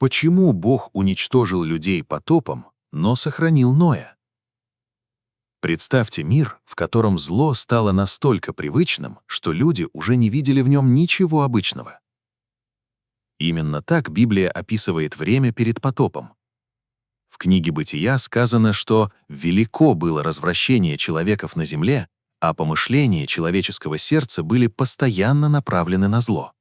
Почему Бог уничтожил людей потопом, но сохранил Ноя? Представьте мир, в котором зло стало настолько привычным, что люди уже не видели в нем ничего обычного. Именно так Библия описывает время перед потопом. В книге «Бытия» сказано, что «велико было развращение человеков на земле, а помышления человеческого сердца были постоянно направлены на зло».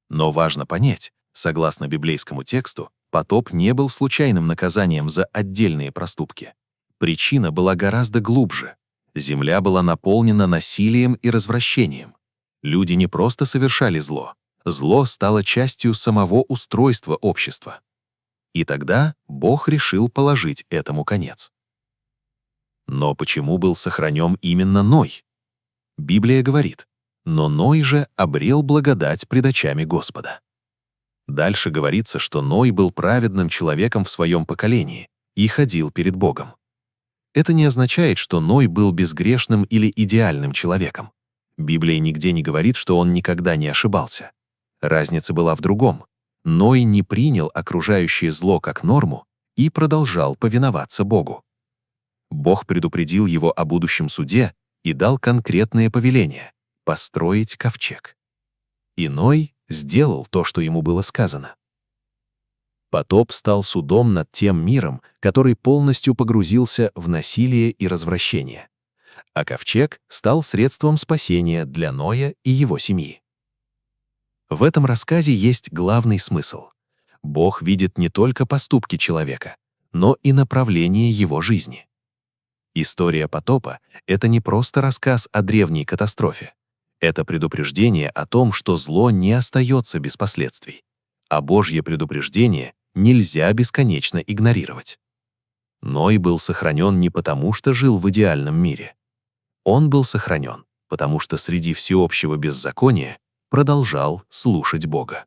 Но важно понять, согласно библейскому тексту, потоп не был случайным наказанием за отдельные проступки. Причина была гораздо глубже. Земля была наполнена насилием и развращением. Люди не просто совершали зло. Зло стало частью самого устройства общества. И тогда Бог решил положить этому конец. Но почему был сохранен именно Ной? Библия говорит: «Но Ной же обрел благодать пред очами Господа». Дальше говорится, что Ной был праведным человеком в своем поколении и ходил перед Богом. Это не означает, что Ной был безгрешным или идеальным человеком. Библия нигде не говорит, что он никогда не ошибался. Разница была в другом. Ной не принял окружающее зло как норму и продолжал повиноваться Богу. Бог предупредил его о будущем суде и дал конкретные повеления — построить ковчег. И Ной сделал то, что ему было сказано. Потоп стал судом над тем миром, который полностью погрузился в насилие и развращение. А ковчег стал средством спасения для Ноя и его семьи. В этом рассказе есть главный смысл. Бог видит не только поступки человека, но и направление его жизни. История потопа — это не просто рассказ о древней катастрофе. Это предупреждение о том, что зло не остается без последствий. А Божье предупреждение нельзя бесконечно игнорировать. Ной был сохранен не потому, что жил в идеальном мире. Он был сохранен, потому что среди всеобщего беззакония продолжал слушать Бога.